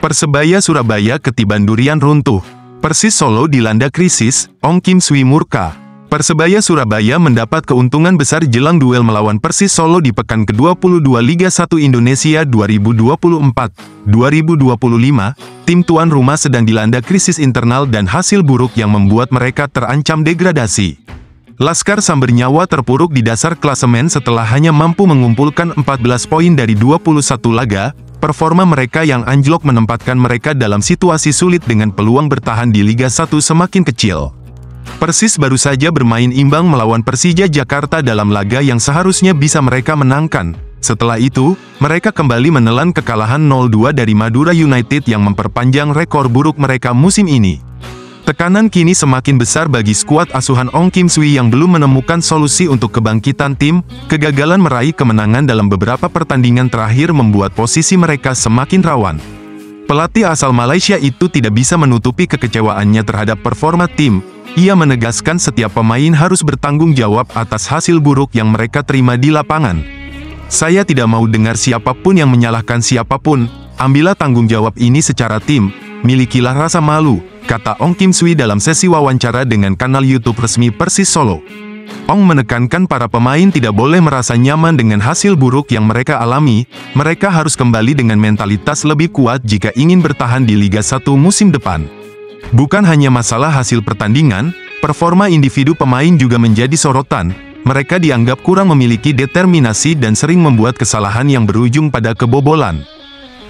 Persebaya Surabaya ketiban durian runtuh. Persis Solo dilanda krisis, Ong Kim Sui murka. Persebaya Surabaya mendapat keuntungan besar jelang duel melawan Persis Solo di pekan ke-22 Liga 1 Indonesia 2024-2025. Tim tuan rumah sedang dilanda krisis internal dan hasil buruk yang membuat mereka terancam degradasi. Laskar Sambernyawa terpuruk di dasar klasemen setelah hanya mampu mengumpulkan 14 poin dari 21 laga. Performa mereka yang anjlok menempatkan mereka dalam situasi sulit dengan peluang bertahan di Liga 1 semakin kecil. Persis baru saja bermain imbang melawan Persija Jakarta dalam laga yang seharusnya bisa mereka menangkan. Setelah itu, mereka kembali menelan kekalahan 0-2 dari Madura United yang memperpanjang rekor buruk mereka musim ini. Tekanan kini semakin besar bagi skuad asuhan Ong Kim Sui yang belum menemukan solusi untuk kebangkitan tim. Kegagalan meraih kemenangan dalam beberapa pertandingan terakhir membuat posisi mereka semakin rawan. Pelatih asal Malaysia itu tidak bisa menutupi kekecewaannya terhadap performa tim. Ia menegaskan setiap pemain harus bertanggung jawab atas hasil buruk yang mereka terima di lapangan. Saya tidak mau dengar siapapun yang menyalahkan siapapun. Ambillah tanggung jawab ini secara tim. Milikilah rasa malu, kata Ong Kim Sui dalam sesi wawancara dengan kanal YouTube resmi Persis Solo. Ong menekankan para pemain tidak boleh merasa nyaman dengan hasil buruk yang mereka alami. Mereka harus kembali dengan mentalitas lebih kuat jika ingin bertahan di Liga 1 musim depan. Bukan hanya masalah hasil pertandingan, performa individu pemain juga menjadi sorotan. Mereka dianggap kurang memiliki determinasi dan sering membuat kesalahan yang berujung pada kebobolan.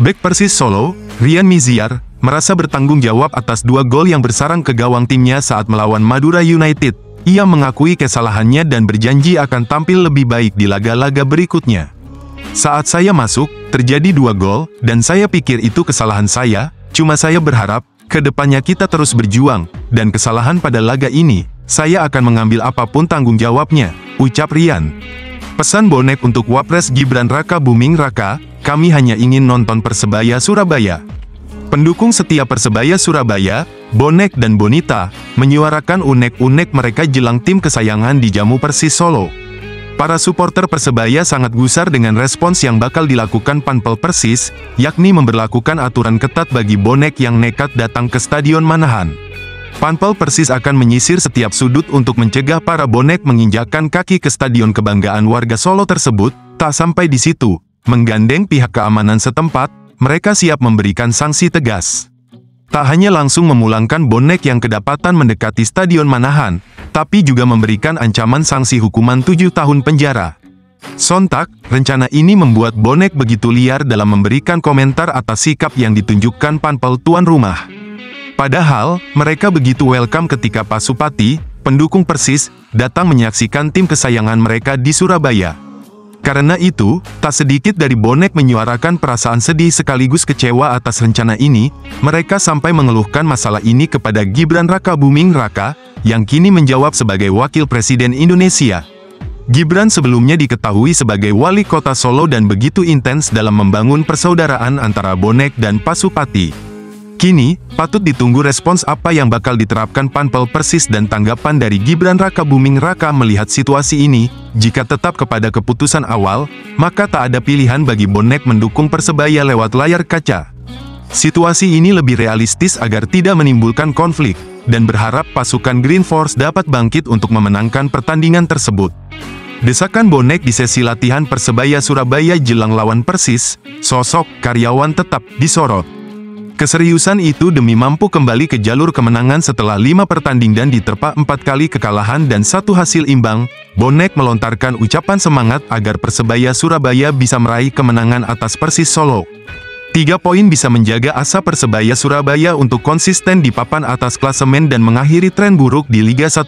Bek Persis Solo, Rian Miziar, merasa bertanggung jawab atas 2 gol yang bersarang ke gawang timnya saat melawan Madura United. Ia mengakui kesalahannya dan berjanji akan tampil lebih baik di laga-laga berikutnya. Saat saya masuk, terjadi 2 gol, dan saya pikir itu kesalahan saya, cuma saya berharap, ke depannya kita terus berjuang, dan kesalahan pada laga ini, saya akan mengambil apapun tanggung jawabnya, ucap Rian. Pesan bonek untuk Wapres Gibran Raka Buming Raka, kami hanya ingin nonton Persebaya Surabaya. Pendukung setia Persebaya Surabaya, Bonek dan Bonita, menyuarakan unek-unek mereka jelang tim kesayangan di jamu Persis Solo. Para supporter Persebaya sangat gusar dengan respons yang bakal dilakukan Panpel Persis, yakni memberlakukan aturan ketat bagi bonek yang nekat datang ke Stadion Manahan. Panpel Persis akan menyisir setiap sudut untuk mencegah para bonek menginjakkan kaki ke Stadion Kebanggaan warga Solo tersebut. Tak sampai di situ, menggandeng pihak keamanan setempat, mereka siap memberikan sanksi tegas. Tak hanya langsung memulangkan bonek yang kedapatan mendekati Stadion Manahan, tapi juga memberikan ancaman sanksi hukuman 7 tahun penjara. Sontak, rencana ini membuat bonek begitu liar dalam memberikan komentar atas sikap yang ditunjukkan Panpel tuan rumah. Padahal, mereka begitu welcome ketika Pasupati, pendukung Persis, datang menyaksikan tim kesayangan mereka di Surabaya. Karena itu, tak sedikit dari bonek menyuarakan perasaan sedih sekaligus kecewa atas rencana ini. Mereka sampai mengeluhkan masalah ini kepada Gibran Raka Buming Raka, yang kini menjawab sebagai Wakil Presiden Indonesia. Gibran sebelumnya diketahui sebagai wali kota Solo dan begitu intens dalam membangun persaudaraan antara bonek dan Pasupati. Kini, patut ditunggu respons apa yang bakal diterapkan Panpel Persis dan tanggapan dari Gibran Raka Buming Raka melihat situasi ini. Jika tetap kepada keputusan awal, maka tak ada pilihan bagi bonek mendukung Persebaya lewat layar kaca. Situasi ini lebih realistis agar tidak menimbulkan konflik, dan berharap pasukan Green Force dapat bangkit untuk memenangkan pertandingan tersebut. Desakan bonek di sesi latihan Persebaya Surabaya jelang lawan Persis, sosok karyawan tetap disorot. Keseriusan itu demi mampu kembali ke jalur kemenangan setelah 5 pertandingan dan diterpa 4 kali kekalahan dan 1 hasil imbang. Bonek melontarkan ucapan semangat agar Persebaya Surabaya bisa meraih kemenangan atas Persis Solo. 3 poin bisa menjaga asa Persebaya Surabaya untuk konsisten di papan atas klasemen dan mengakhiri tren buruk di Liga 1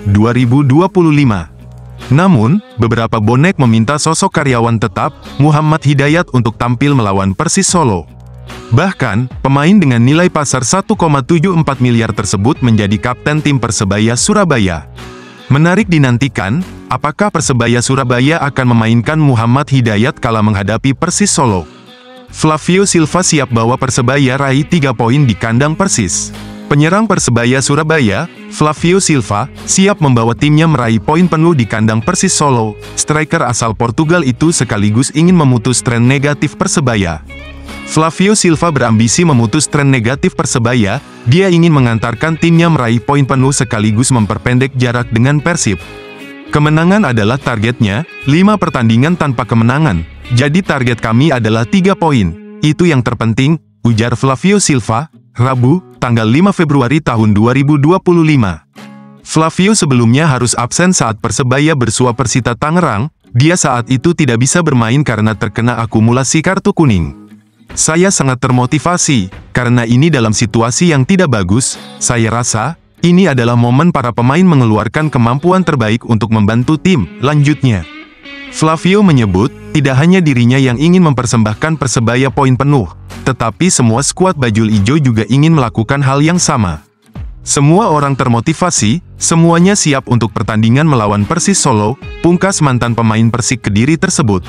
2024-2025. Namun, beberapa bonek meminta sosok karyawan tetap, Muhammad Hidayat untuk tampil melawan Persis Solo. Bahkan, pemain dengan nilai pasar 1,74 miliar tersebut menjadi kapten tim Persebaya Surabaya. Menarik dinantikan, apakah Persebaya Surabaya akan memainkan Muhammad Hidayat kala menghadapi Persis Solo? Flavio Silva siap bawa Persebaya raih 3 poin di kandang Persis. Penyerang Persebaya Surabaya, Flavio Silva, siap membawa timnya meraih poin penuh di kandang Persis Solo. Striker asal Portugal itu sekaligus ingin memutus tren negatif Persebaya. Flavio Silva berambisi memutus tren negatif Persebaya, dia ingin mengantarkan timnya meraih poin penuh sekaligus memperpendek jarak dengan Persib. Kemenangan adalah targetnya, 5 pertandingan tanpa kemenangan, jadi target kami adalah 3 poin. Itu yang terpenting, ujar Flavio Silva, Rabu, tanggal 5 Februari tahun 2025. Flavio sebelumnya harus absen saat Persebaya bersua Persita Tangerang, dia saat itu tidak bisa bermain karena terkena akumulasi kartu kuning. Saya sangat termotivasi, karena ini dalam situasi yang tidak bagus, saya rasa, ini adalah momen para pemain mengeluarkan kemampuan terbaik untuk membantu tim, lanjutnya. Flavio menyebut, tidak hanya dirinya yang ingin mempersembahkan Persebaya poin penuh, tetapi semua skuad bajul ijo juga ingin melakukan hal yang sama. Semua orang termotivasi, semuanya siap untuk pertandingan melawan Persis Solo, pungkas mantan pemain Persik Kediri tersebut.